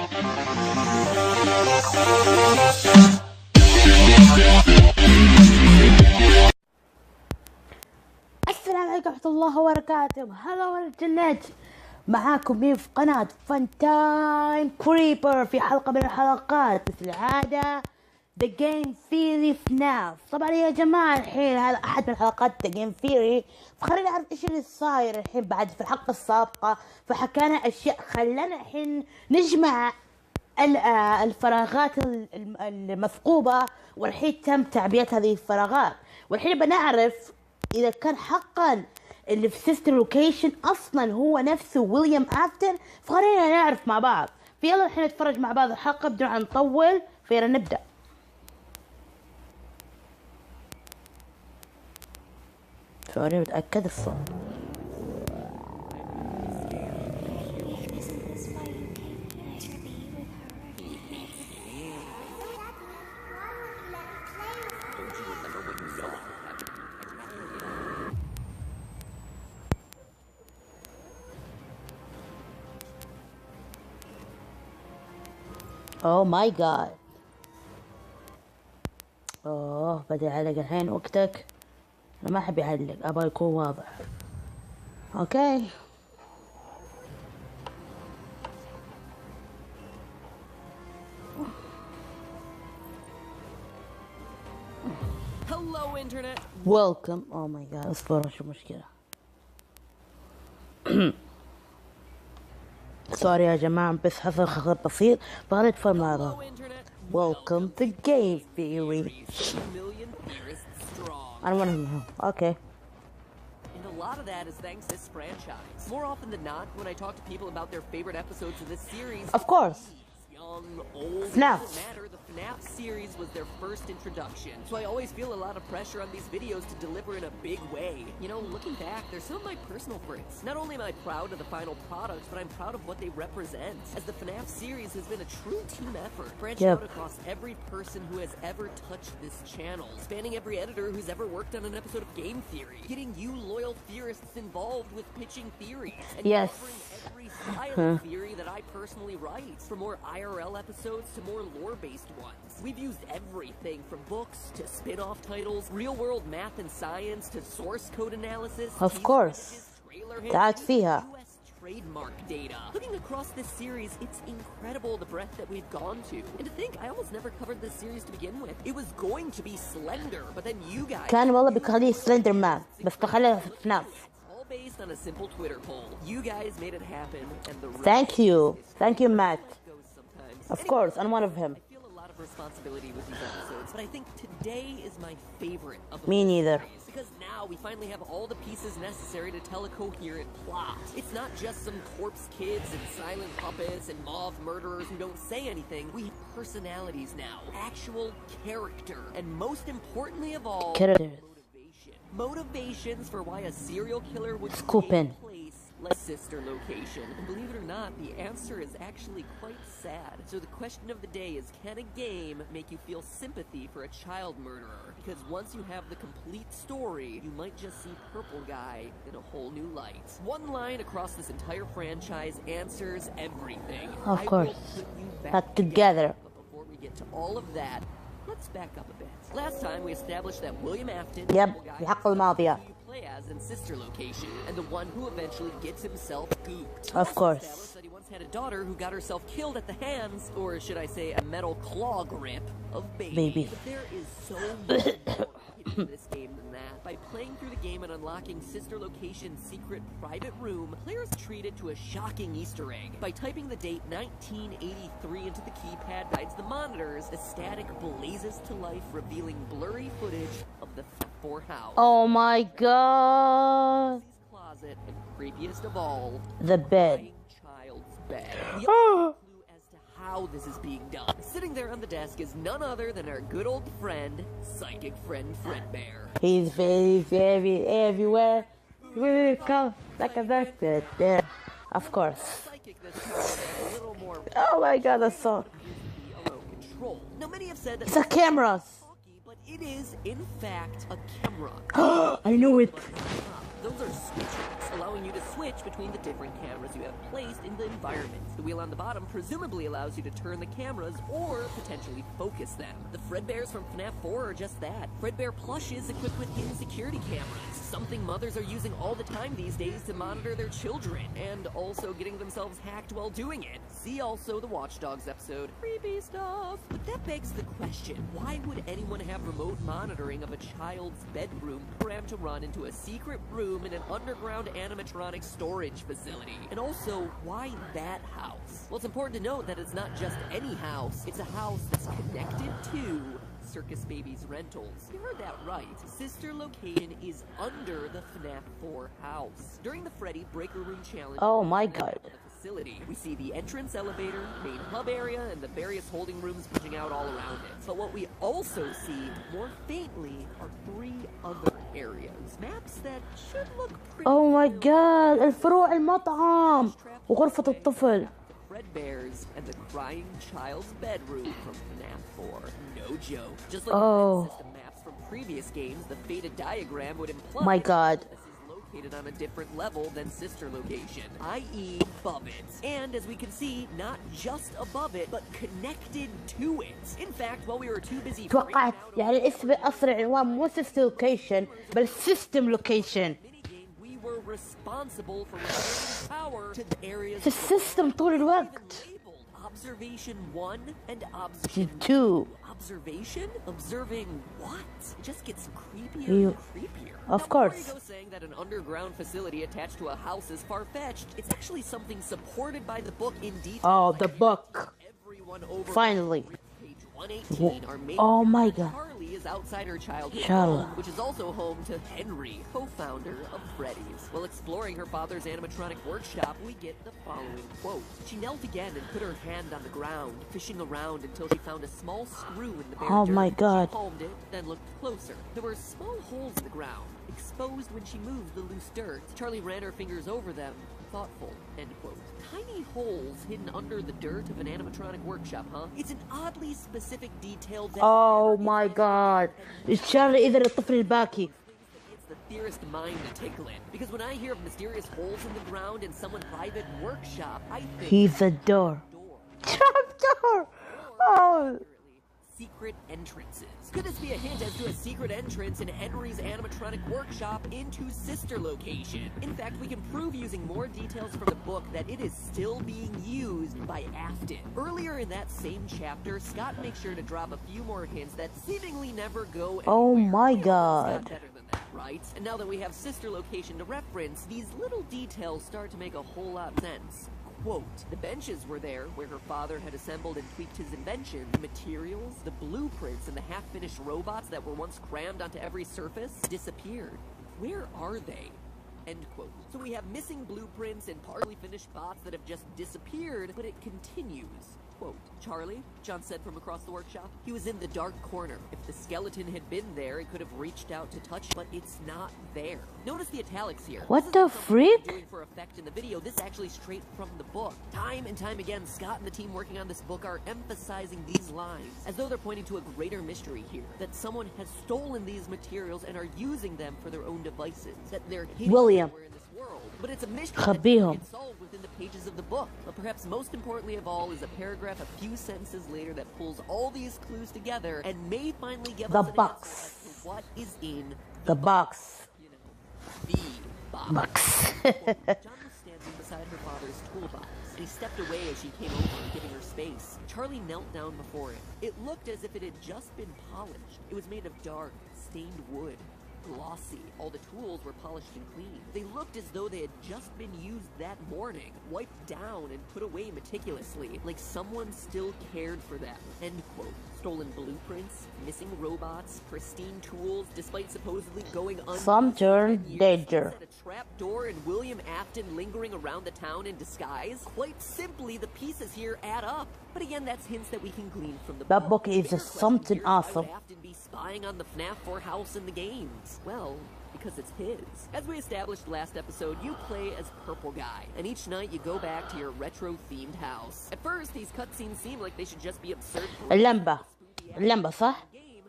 السلام عليكم ورحمة الله وبركاته. هلا ورجالات، معاكم مين في قناة فن تايم كريبر في حلقة من الحلقات مثل العادة The Game Theory فناف. طبعا يا جماعة الحين هذا أحد من حلقات The Game Theory، فخلينا نعرف إيش اللي صاير الحين بعد في الحلقة السابقة. فحكانا أشياء خلانا الحين نجمع الفراغات المثقوبة، والحين تم تعبئة هذه الفراغات، والحين بنعرف إذا كان حقا اللي في سيستر لوكيشن أصلا هو نفسه ويليام أفتن. فخلينا نعرف مع بعض. فيلا الحين نتفرج مع بعض الحلقة بدون أن نطول. فيلا نبدأ. سوري متأكد الصوت. اوه ماي جاد. اوه بدي اعلق الحين وقتك. انا ما احب يعلق، ابغى يكون واضح. اوكي Hello internet. ويلكم. اوه ماي جاد اصبر شو مشكلة. سوري يا جماعة بس حصل خطأ بسيط فغلط في الموضوع. Welcome to Game Theory. I'm one of them. Okay. And a lot of that is thanks to this franchise. More often than not, when I talk to people about their favorite episodes of this series, Of course. young, old, FNAF. doesn't matter. The FNAF series was their first introduction, so I always feel a lot of pressure on these videos to deliver in a big way. You know, looking back, they're some of my personal favorites. Not only am I proud of the final products, but I'm proud of what they represent, as the FNAF series has been a true team effort, branching out across every person who has ever touched this channel, spanning every editor who's ever worked on an episode of Game Theory, getting you loyal theorists involved with pitching theories, and covering every style of theory that I personally write, from more IRL episodes to more lore-based ones. We've used everything from books to spin-off titles, real-world math and science to source code analysis. Of course. تعال فيها. US trademark data. Looking across this series, it's incredible the breadth that we've gone to. And to think, I almost never covered this series to begin with. It was going to be Slender, but then you guys... كان والله بخليه سلندر مان بس بخليه فناف. All based on a simple Twitter poll. You guys made it happen, and the rest Thank you. Thank you, Matt. goes sometimes. Of course, I'm one of him. I feel a lot of responsibility with these episodes, but I think today is my favorite of the Me neither. series, because now we finally have all the pieces necessary to tell a coherent plot. It's not just some corpse kids and silent puppets and mob murderers who don't say anything. We have personalities now, actual character, and most importantly of all, motivations for why a serial killer would take place like Sister Location. And believe it or not, the answer is actually quite sad. So the question of the day is, can a game make you feel sympathy for a child murderer? Because once you have the complete story, you might just see Purple Guy in a whole new light. One line across this entire franchise answers everything. Of course. I will put you Back back together. But before we get to all of that, let's back up a bit. Last time we established that William Afton بحق الماضية. you play as in Sister Location, and the one who eventually gets himself gooped. Of course. Established that he once had a daughter who got herself killed at the hands, or should I say a metal claw grip, of Baby. But there is so much more hidden in this game than that. By playing through the game and unlocking Sister Location's secret private room, players are treated to a shocking Easter egg. By typing the date 1983 into the keypad guides the monitors, the static blazes to life, revealing blurry footage of the 4 house. Oh my god. Closet, and creepiest of all, The bed. child's bed. We also have a clue as to how this is being done. Sitting there on the desk is none other than our good old friend, Psychic Friend Fredbear. He's very everywhere. We come like a birthday. Yeah, of course. Psychic this time is a little more Oh my god, that's so. below control. Now many have said that It's a cameras. but it is in fact a camera. I knew it. Those are switches, allowing you to switch between the different cameras you have placed in the environment. The wheel on the bottom presumably allows you to turn the cameras or potentially focus them. The Fredbears from FNAF 4 are just that. Fredbear plushes equipped with hidden security cameras, something mothers are using all the time these days to monitor their children, and also getting themselves hacked while doing it. See also the Watch Dogs episode. Creepy stuff. But that begs the question, why would anyone have remote monitoring of a child's bedroom programmed to run into a secret room in an underground animatronic storage facility? And also, why that house? Well, it's important to note that it's not just any house. It's a house that's connected to Circus Baby's rentals. You heard that right. Sister Location is under the FNAF 4 house. During the Freddy Breaker Room Challenge, Oh my god. facility, we see the entrance elevator, main hub area, and the various holding rooms pushing out all around it. But what we also see, more faintly, are 3 other areas. Maps that should look pretty Oh my god. الفروع المطعم وغرفة الطفل. Fredbears and the crying child's bedroom from FNAF 4. No joke. Just like Oh. the system maps from previous games, the faded diagram would imply My god. this is located on a different level than Sister Location, i.e. above it. And as we can see, not just above it, but connected to it. In fact, while we were too busy توقعت freaking out يعني الاسم أصل العنوان مو Sister Location بل System Location. minigame, we were responsible for returning power to the areas في السيستم طول الوقت. labeled Observation 1 and Observation 2. Observation? Observing what? It just gets creepier You- and creepier. Of course. Before you go saying that an underground facility attached to a house is far-fetched, it's actually something supported by the book in detail. Oh, the book. Everyone over Finally. page 118, our main Oh my character, god. Charlie is outside her childhood Charlie. home, which is also home to Henry, co-founder of Freddy's. While exploring her father's animatronic workshop, we get the following quote. She knelt again and put her hand on the ground, fishing around until she found a small screw in the bare Oh dirt. my god. She palmed it, then looked closer. There were small holes in the ground, exposed when she moved the loose dirt. Charlie ran her fingers over them, thoughtful, end quote. Tiny holes hidden under the dirt of an animatronic workshop, huh? It's an oddly specific detail that Oh my god. تشارلي إذا الطفل الباكي. it's the theorist mind to tickle it. Because when I hear of mysterious holes in the ground in someone's private workshop, I think He's a door. door. Trap door. Oh. Secret entrances. Could this be a hint as to a secret entrance in Henry's animatronic workshop into Sister Location? In fact, we can prove using more details from the book that it is still being used by Afton. Earlier in that same chapter, Scott makes sure to drop a few more hints that seemingly never go anywhere. Oh my It's not god. better than that, right? And now that we have Sister Location to reference, these little details start to make a whole lot of sense. Quote, the benches were there where her father had assembled and tweaked his invention. The materials, the blueprints, and the half-finished robots that were once crammed onto every surface disappeared. Where are they? End quote. So we have missing blueprints and partly finished bots that have just disappeared, but it continues. Quote, Charlie, John said from across the workshop, he was in the dark corner. If the skeleton had been there, it could have reached out to touch, but it's not there. Notice the italics here. What This the isn't something I'm freak? doing for effect in the video. This is actually straight from the book. Time and time again, Scott and the team working on this book are emphasizing these lines as though they're pointing to a greater mystery here. That someone has stolen these materials and are using them for their own devices. That they're hidden William. somewhere in this world. But it's a mystery خبيهم. that gets solved within the pages of the book. But perhaps most importantly of all is a paragraph a few sentences later that pulls all these clues together and may finally give The us an box. answer as to what is in The box. you know, the box. Box. John was standing beside her father's toolbox, and he stepped away as she came over, giving her space. Charlie knelt down before it. It looked as if it had just been polished. It was made of dark, stained wood. Glossy. All the tools were polished and clean. They looked as though they had just been used that morning, wiped down and put away meticulously, like someone still cared for them. End quote. Stolen blueprints, missing robots, pristine tools, despite supposedly going Some turn years. danger. A trap door and William Afton lingering around the town in disguise. Quite simply, the pieces here add up. But again, that's hints that we can glean from the That book is Bigger just question something here is, why awesome. would Afton be spying on the FNAF 4 house in the games? Well, because it's his. As we established last episode, you play as Purple Guy, and each night you go back to your retro-themed house. At first, these cutscenes seem like they should just be absurd. اللمبة. اللمبة صح؟ Game,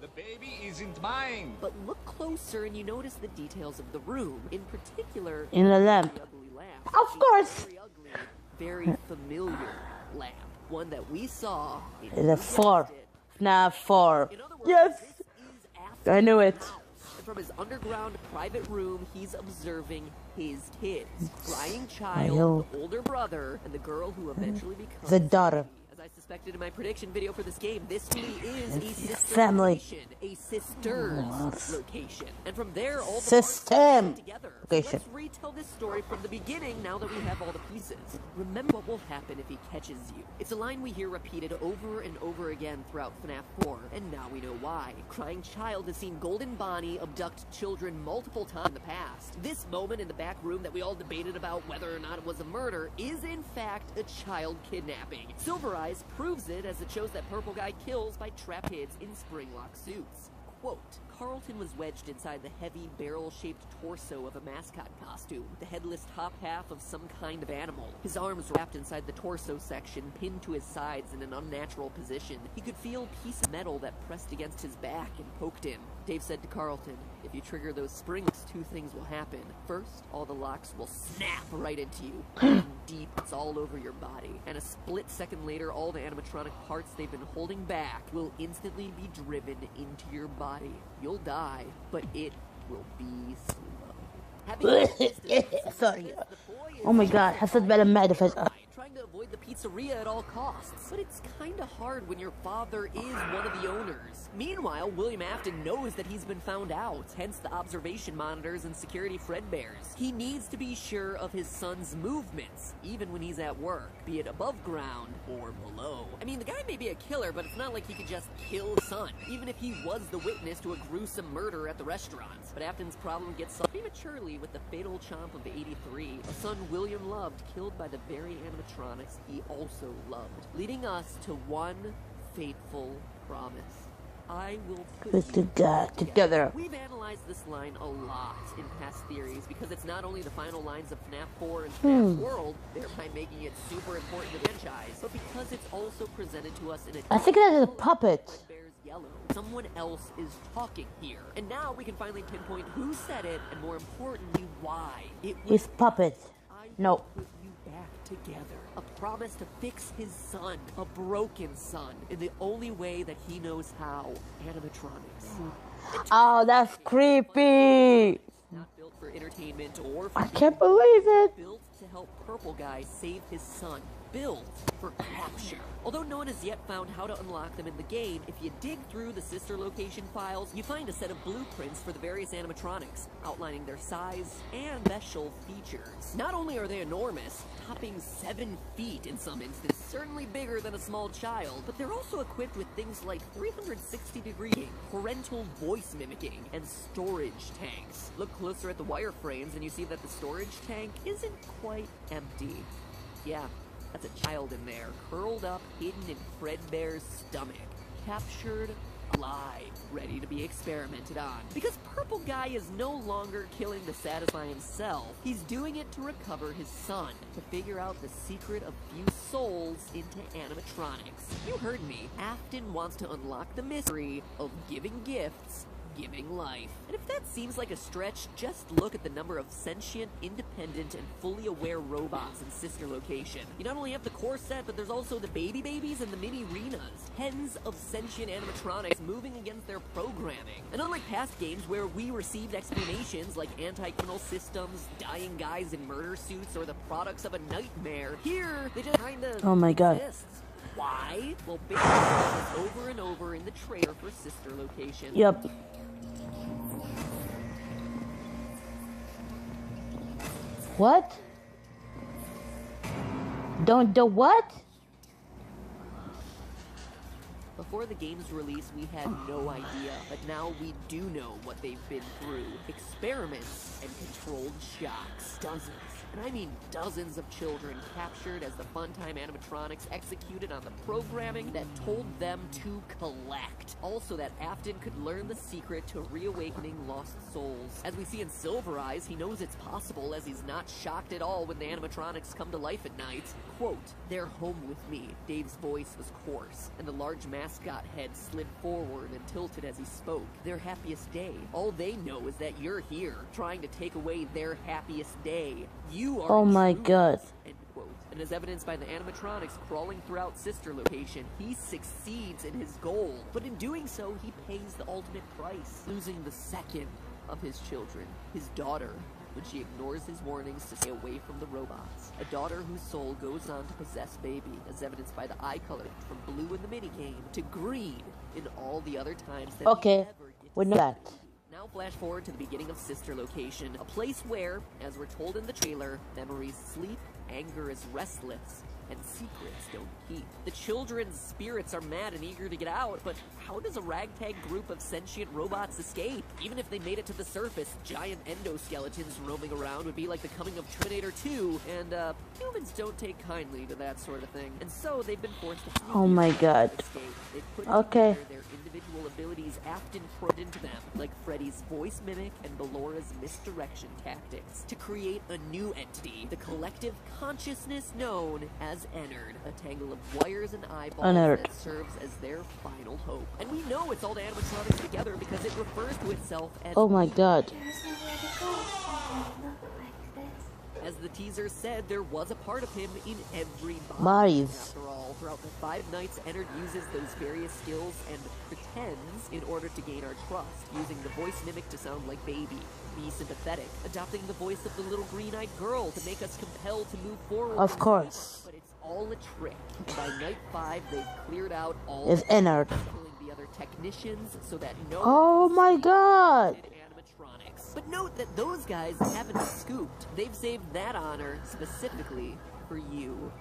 The baby isn't mine. But look closer and you notice the details of the room. In particular, In the lamp. the ugly lamp. Of course. Very ugly, very familiar lamp. One that we saw in The 4. FNAF 4. In other words, Yes. this is after I knew it. And from his underground private room, he's observing his kids. Crying child, the older brother, and the girl who eventually becomes The daughter. As I suspected in my prediction video for this game, this really is a sister family. location, a sister's location. And from there, all the System parts fit together. So location. let's retell this story from the beginning now that we have all the pieces. Remember what will happen if he catches you. It's a line we hear repeated over and over again throughout FNAF 4, and now we know why. Crying Child has seen Golden Bonnie abduct children multiple times in the past. This moment in the back room that we all debated about whether or not it was a murder is in fact a child kidnapping. Silver Eyes proves it as it shows that Purple Guy kills by trapped kids in spring-lock suits. Quote, Carlton was wedged inside the heavy, barrel-shaped torso of a mascot costume, the headless top half of some kind of animal. His arms wrapped inside the torso section, pinned to his sides in an unnatural position. He could feel a piece of metal that pressed against his back and poked him. Dave said to Carlton, if you trigger those springs, 2 things will happen. First, all the locks will snap right into you. And deep, it's all over your body. And a split second later, all the animatronic parts they've been holding back will instantly be driven into your body. You'll die, but it will be slow. Sorry. Oh my god, حسيت بألم معدة فجأة. Trying to avoid the pizzeria at all costs. But it's kinda hard when your father is one of the owners. Meanwhile, William Afton knows that he's been found out, hence the observation monitors and security Fredbears. He needs to be sure of his son's movements, even when he's at work, be it above ground or below. I mean, the guy may be a killer, but it's not like he could just kill his son, even if he was the witness to a gruesome murder at the restaurant. But Afton's problem gets solved prematurely with the fatal chomp of '83, a son William loved, killed by the very animatronics he also loved, leading us to one fateful promise. I will put you together. We've analyzed this line a lot in past theories because it's not only the final lines of FNAF 4 and FNAF World, thereby making it super important to the franchise, but because it's also presented to us in a I think that is a puppet. Yellow. Someone else is talking here. And now we can finally pinpoint who said it, and more importantly, why. It was His puppet. No. put you back together. A promise to fix his son, a broken son, in the only way that he knows how. Animatronics. Oh, that's creepy. Not built for entertainment or for I can't believe it. built to help Purple Guy save his son. Built for capture. Although no one has yet found how to unlock them in the game, if you dig through the Sister Location files, you find a set of blueprints for the various animatronics, outlining their size and special features. Not only are they enormous, topping 7 feet in some instances, certainly bigger than a small child, but they're also equipped with things like 360-degree parental voice mimicking and storage tanks. Look closer at the wireframes and you see that the storage tank isn't quite empty. Yeah. That's a child in there, curled up, hidden in Fredbear's stomach, captured alive, ready to be experimented on. Because Purple Guy is no longer killing to satisfy himself, he's doing it to recover his son, to figure out the secret of fused souls into animatronics. You heard me. Afton wants to unlock the mystery of giving gifts, giving life. And if that seems like a stretch, just look at the number of sentient, independent, and fully aware robots in Sister Location. You not only have the core set, but there's also the babies and the mini arenas. Tens of sentient animatronics moving against their programming. And unlike past games where we received explanations like anti-criminal systems, dying guys in murder suits, or the products of a nightmare, here they just kinda Oh my god. exist. Why? Well, basically, over and over in the trailer for Sister Location. Yep. What? Don't do what? Before the game's release, we had no idea, but now we do know what they've been through. Experiments and controlled shocks. Dozens And I mean dozens of children captured as the Funtime animatronics executed on the programming that told them to collect. Also that Afton could learn the secret to reawakening lost souls. As we see in Silver Eyes, he knows it's possible as he's not shocked at all when the animatronics come to life at night. Quote, "They're home with me." Dave's voice was coarse, and the large mascot head slid forward and tilted as he spoke. Their happiest day. All they know is that you're here, trying to take away their happiest day. You are Oh my intruders. God. End quote. And as evidenced by the animatronics crawling throughout Sister Location, he succeeds in his goal. But in doing so, he pays the ultimate price, losing the second of his children, his daughter, when she ignores his warnings to stay away from the robots. A daughter whose soul goes on to possess Baby, as evidenced by the eye color from blue in the minigame to green in all the other times that Okay, we never get we to know see that. Baby. Now flash forward to the beginning of Sister Location, a place where, as we're told in the trailer, memories sleep, anger is restless, and secrets don't keep. The children's spirits are mad and eager to get out, but how does a ragtag group of sentient robots escape? Even if they made it to the surface, giant endoskeletons roaming around would be like the coming of Terminator 2, and humans don't take kindly to that sort of thing. And so they've been forced to Oh my God. escape. They've put Okay. together their individual abilities Afton put into them, like Freddy's voice mimic and Belora's misdirection tactics, to create a new entity, the collective consciousness known as Ennard, a tangle of wires and eyeballs Ennard. that serves as their final hope. And we know it's all the animatronics together because it refers to itself as Oh my God. As the teaser said, there was a part of him in every body. Bodies. After all, throughout the 5 nights, Ennard uses those various skills and pretends in order to gain our trust, using the voice mimic to sound like Baby, be sympathetic, adopting the voice of the little green-eyed girl to make us compelled to move forward. Of course. But it's all a trick. By night 5, they've cleared out all Is Ennard. killing the other technicians so that no Oh my God. animatronics. But note that those guys haven't scooped. They've saved that honor specifically for you,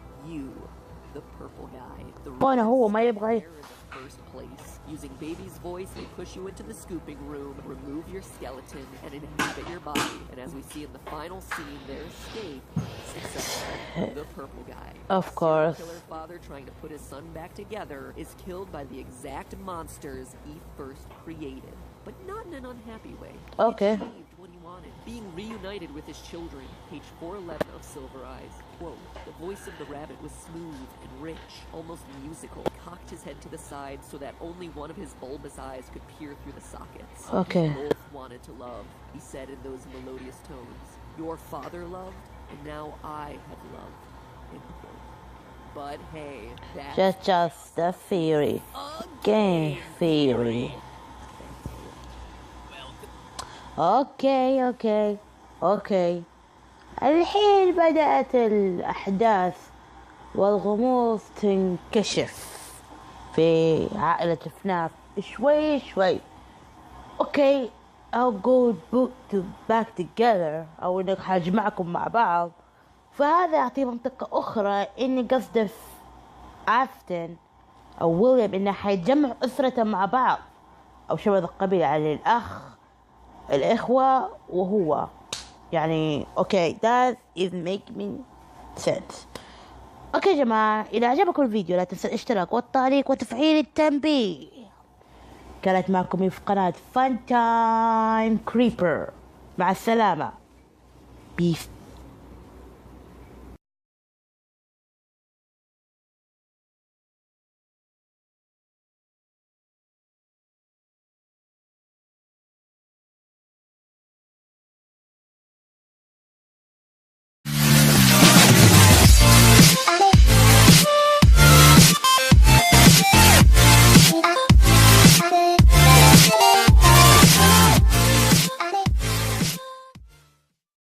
the purple guy. The وانا هو ما Rus. يبغى They're in the first place. Using Baby's voice, they push you into the scooping room, remove your skeleton, and inhabit your body. And as we see in the final scene, their escape is successful. The purple guy. Of course. Serial killer father trying to put his son back together is killed by the exact monsters he first created, but not in an unhappy way. Okay. He achieved what he wanted, being reunited with his children. Page 411 of Silver Eyes. Quote, "The voice of the rabbit was smooth and rich, almost musical. He cocked his head to the side so that only one of his bulbous eyes could peer through the sockets. Okay. We both wanted to love," he said in those melodious tones. "Your father loved, and now I have loved." End quote. But hey, that's Just a theory. Game theory. اوكي الحين بدأت الأحداث والغموض تنكشف في عائلة فناف شوي. اوكي I'll go back together او انك حاجمعكم مع بعض، فهذا يعطي منطقة اخرى اني قصده آفتن او ويليام انه حيجمع اسرته مع بعض او شبه القبيل على الإخوة وهو يعني اوكي that is making sense. اوكي يا جماعة، إذا عجبكم الفيديو لا تنسوا الاشتراك والتعليق وتفعيل التنبيه. كانت معكم في قناة فان تايم كريبر. مع السلامة. بيس.